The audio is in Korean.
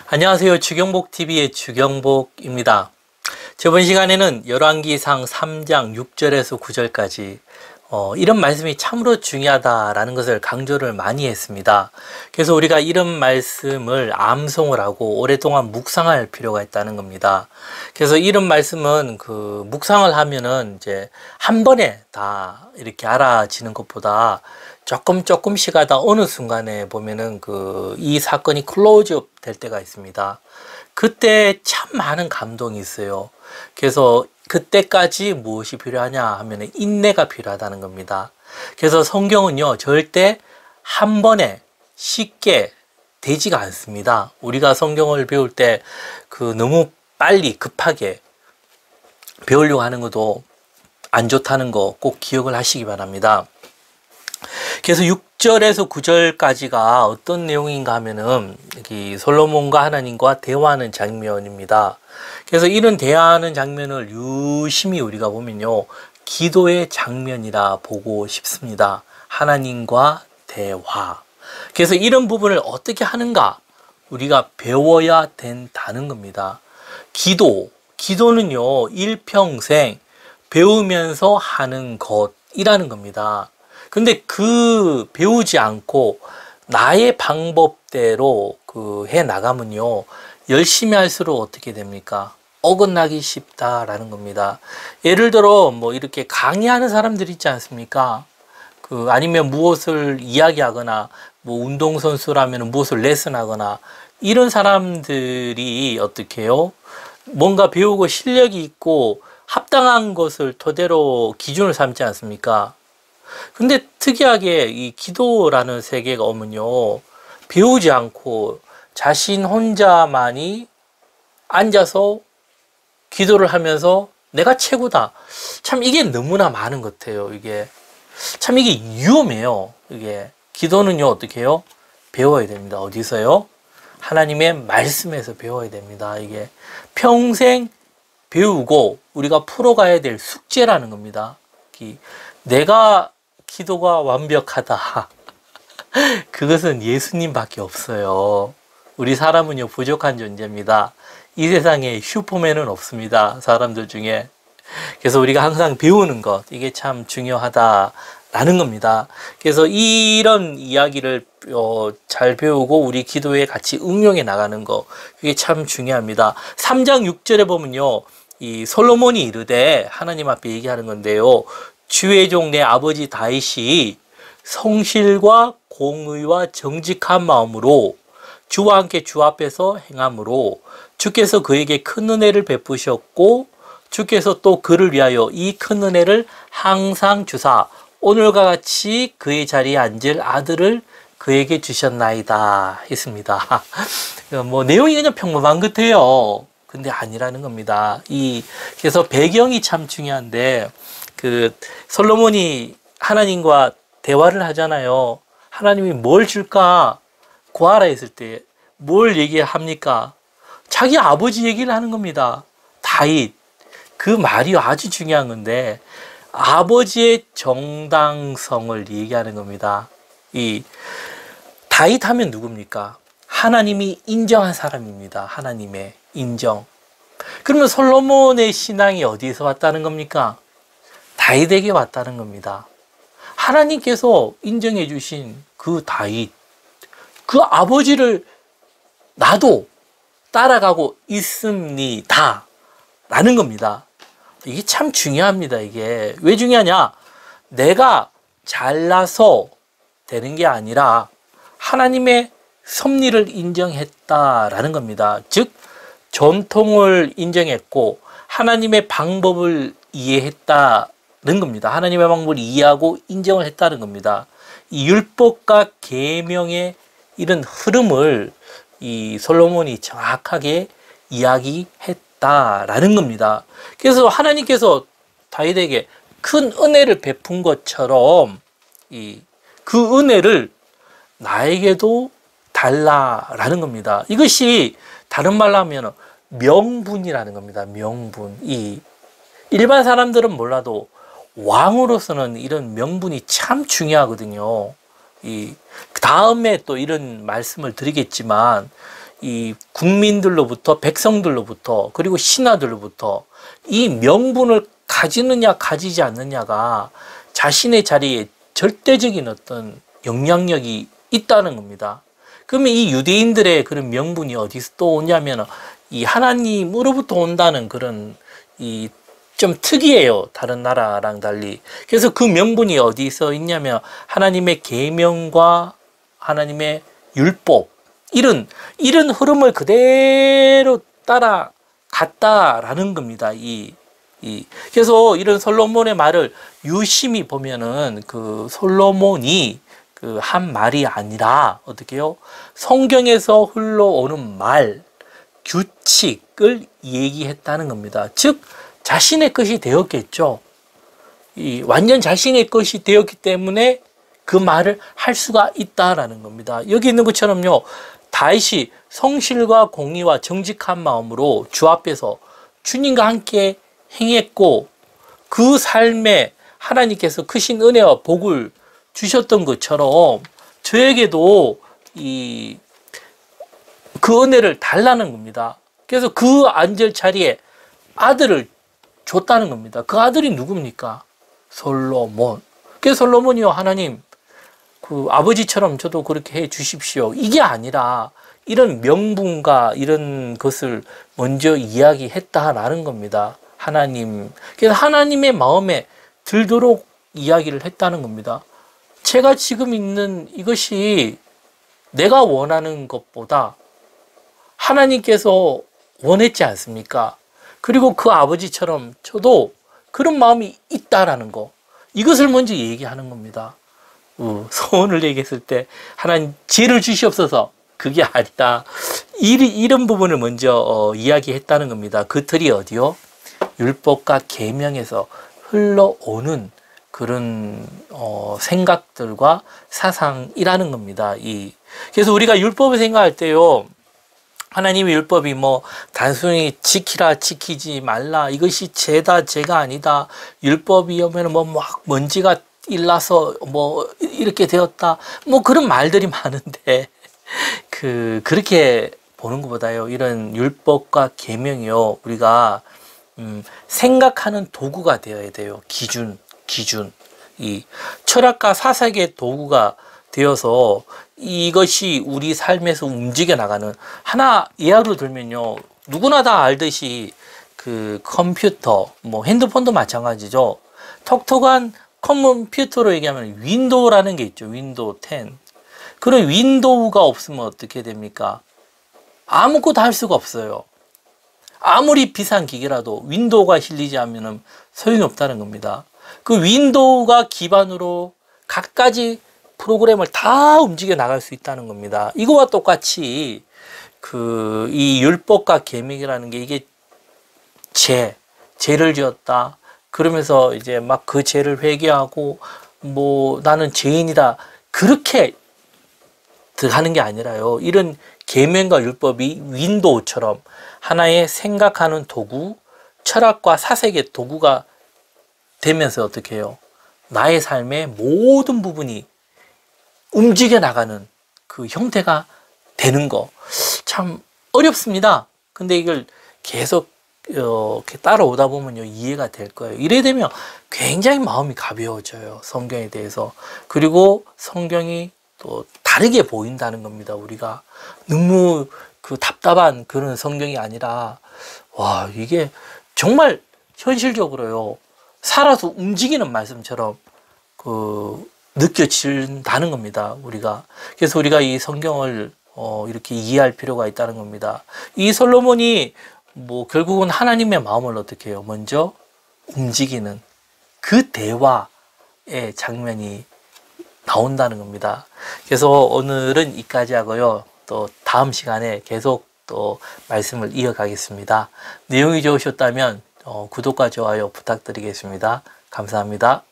안녕하세요. 주경복TV의 주경복입니다. 저번 시간에는 열왕기상 3장 6절에서 9절까지 이런 말씀이 참으로 중요하다라는 것을 강조를 많이 했습니다. 그래서 우리가 이런 말씀을 암송을 하고 오랫동안 묵상할 필요가 있다는 겁니다. 그래서 이런 말씀은 묵상을 하면은 이제 한 번에 다 이렇게 알아지는 것보다 조금씩 하다 어느 순간에 보면은 이 사건이 클로즈업 될 때가 있습니다. 그때 참 많은 감동이 있어요. 그래서 그때까지 무엇이 필요하냐 하면 인내가 필요하다는 겁니다. 그래서 성경은요, 절대 한 번에 쉽게 되지가 않습니다. 우리가 성경을 배울 때 너무 빨리 급하게 배우려고 하는 것도 안 좋다는 거 꼭 기억을 하시기 바랍니다. 그래서 6절에서 9절까지가 어떤 내용인가 하면은 여기 솔로몬과 하나님과 대화하는 장면입니다. 그래서 이런 대화하는 장면을 유심히 우리가 보면요, 기도의 장면이라 보고 싶습니다. 하나님과 대화. 그래서 이런 부분을 어떻게 하는가 우리가 배워야 된다는 겁니다. 기도는요, 일평생 배우면서 하는 것이라는 겁니다. 근데 배우지 않고 나의 방법대로 해 나가면요, 열심히 할수록 어떻게 됩니까? 어긋나기 쉽다라는 겁니다. 예를 들어 이렇게 강의하는 사람들 있지 않습니까? 아니면 무엇을 이야기하거나 운동선수라면 무엇을 레슨하거나 이런 사람들이 어떻게 해요? 뭔가 배우고 실력이 있고 합당한 것을 토대로 기준을 삼지 않습니까? 근데 특이하게 이 기도라는 세계가 오면요, 배우지 않고 자신 혼자만이 앉아서 기도를 하면서 내가 최고다. 참 이게 너무나 많은 것 같아요. 이게 위험해요. 기도는요, 어떻게 해요? 배워야 됩니다. 어디서요? 하나님의 말씀에서 배워야 됩니다. 이게 평생 배우고 우리가 풀어가야 될 숙제라는 겁니다. 내가 기도가 완벽하다. 그것은 예수님밖에 없어요. 우리 사람은요, 부족한 존재입니다. 이 세상에 슈퍼맨은 없습니다. 사람들 중에. 그래서 우리가 항상 배우는 것, 이게 참 중요하다라는 겁니다. 그래서 이런 이야기를 잘 배우고 우리 기도에 같이 응용해 나가는 거, 그게 참 중요합니다. 3장 6절에 보면요, 이 솔로몬이 이르되 하나님 앞에 얘기하는 건데요, 주의 종 내 아버지 다윗이 성실과 공의와 정직한 마음으로 주와 함께 주 앞에서 행함으로 주께서 그에게 큰 은혜를 베푸셨고 주께서 또 그를 위하여 이 큰 은혜를 항상 주사 오늘과 같이 그의 자리에 앉을 아들을 그에게 주셨나이다 했습니다. 내용이 그냥 평범한 것 같아요. 근데 아니라는 겁니다. 그래서 배경이 참 중요한데, 솔로몬이 하나님과 대화를 하잖아요. 하나님이 뭘 줄까 구하라 했을 때 뭘 얘기합니까? 자기 아버지 얘기를 하는 겁니다. 다윗. 그 말이 아주 중요한 건데, 아버지의 정당성을 얘기하는 겁니다. 다윗 하면 누굽니까? 하나님이 인정한 사람입니다. 하나님의 인정. 그러면 솔로몬의 신앙이 어디서 왔다는 겁니까? 다윗에게 왔다는 겁니다. 하나님께서 인정해 주신 그 다윗, 그 아버지를 나도 따라가고 있습니다 라는 겁니다. 이게 참 중요합니다. 이게 왜 중요하냐? 내가 잘나서 되는 게 아니라 하나님의 섭리를 인정했다라는 겁니다. 즉 전통을 인정했고 하나님의 방법을 이해했다는 겁니다. 하나님의 방법을 이해하고 인정을 했다는 겁니다. 이 율법과 계명의 이런 흐름을 이 솔로몬이 정확하게 이야기했다라는 겁니다. 그래서 하나님께서 다윗에게 큰 은혜를 베푼 것처럼 그 은혜를 나에게도 달라라는 겁니다. 이것이 다른 말로 하면 명분이라는 겁니다. 명분. 일반 사람들은 몰라도 왕으로서는 이런 명분이 참 중요하거든요. 그 다음에 또 이런 말씀을 드리겠지만 이 국민들로부터, 백성들로부터, 그리고 신하들로부터 이 명분을 가지느냐 가지지 않느냐가 자신의 자리에 절대적인 어떤 영향력이 있다는 겁니다. 그러면 이 유대인들의 그런 명분이 어디서 또 오냐면 이 하나님으로부터 온다는 그런 이 좀 특이해요. 다른 나라랑 달리. 그래서 그 명분이 어디서 있냐면 하나님의 계명과 하나님의 율법, 이런 흐름을 그대로 따라갔다라는 겁니다. 그래서 이런 솔로몬의 말을 유심히 보면은 그 솔로몬이 그 한 말이 아니라 어떻게요? 성경에서 흘러오는 말, 규칙을 얘기했다는 겁니다. 즉 자신의 것이 되었겠죠. 완전 자신의 것이 되었기 때문에 그 말을 할 수가 있다라는 겁니다. 여기 있는 것처럼요. 다윗이 성실과 공의와 정직한 마음으로 주 앞에서 주님과 함께 행했고 그 삶에 하나님께서 크신 은혜와 복을 주셨던 것처럼 저에게도 그 은혜를 달라는 겁니다. 그래서 그 안절 자리에 아들을 줬다는 겁니다. 그 아들이 누굽니까? 솔로몬. 그래서 솔로몬이요, 하나님 그 아버지처럼 저도 그렇게 해 주십시오. 이게 아니라 이런 명분과 이런 것을 먼저 이야기했다라는 겁니다. 하나님. 그래서 하나님의 마음에 들도록 이야기를 했다는 겁니다. 제가 지금 있는 이것이 내가 원하는 것보다 하나님께서 원했지 않습니까? 그리고 그 아버지처럼 저도 그런 마음이 있다라는 거. 이것을 먼저 얘기하는 겁니다. 소원을 얘기했을 때 하나님 지혜를 주시옵소서. 그게 아니다. 이런 부분을 먼저 이야기했다는 겁니다. 그 틀이 어디요? 율법과 계명에서 흘러오는 그런 생각들과 사상이라는 겁니다. 그래서 우리가 율법을 생각할 때요, 하나님의 율법이 뭐 단순히 지키라 지키지 말라 이것이 죄다 죄가 아니다, 율법이 오면 뭐 막 먼지가 일나서 뭐 이렇게 되었다, 뭐 그런 말들이 많은데 그렇게 보는 것보다요, 이런 율법과 계명이요, 우리가 생각하는 도구가 되어야 돼요. 기준. 이 철학과 사색의 도구가 되어서 이것이 우리 삶에서 움직여 나가는, 하나 예화를 들면요, 누구나 다 알듯이 그 컴퓨터, 뭐 핸드폰도 마찬가지죠. 톡톡한 컴퓨터로 얘기하면 윈도우라는 게 있죠. 윈도우 10. 그런 윈도우가 없으면 어떻게 됩니까? 아무것도 할 수가 없어요. 아무리 비싼 기계라도 윈도우가 실리지 않으면 소용이 없다는 겁니다. 그 윈도우가 기반으로 갖가지 프로그램을 다 움직여 나갈 수 있다는 겁니다. 이거와 똑같이 이 율법과 계명이라는 게 이게 죄를 지었다. 그러면서 이제 막 그 죄를 회개하고 뭐 나는 죄인이다. 그렇게 들어가는 게 아니라요. 이런 계명과 율법이 윈도우처럼 하나의 생각하는 도구, 철학과 사색의 도구가 되면서 어떻게 해요? 나의 삶의 모든 부분이 움직여 나가는 그 형태가 되는 거. 참 어렵습니다. 근데 이걸 계속 이렇게 따라오다 보면요, 이해가 될 거예요. 이래 되면 굉장히 마음이 가벼워져요. 성경에 대해서. 그리고 성경이 또 다르게 보인다는 겁니다. 우리가 너무 그 답답한 그런 성경이 아니라, 와, 이게 정말 현실적으로요, 살아서 움직이는 말씀처럼 느껴진다는 겁니다. 우리가. 그래서 우리가 이 성경을 이렇게 이해할 필요가 있다는 겁니다. 이 솔로몬이 뭐 결국은 하나님의 마음을 어떻게 해요? 먼저 움직이는 그 대화의 장면이 나온다는 겁니다. 그래서 오늘은 여기까지 하고요. 또 다음 시간에 계속 또 말씀을 이어가겠습니다. 내용이 좋으셨다면 구독과 좋아요 부탁드리겠습니다. 감사합니다.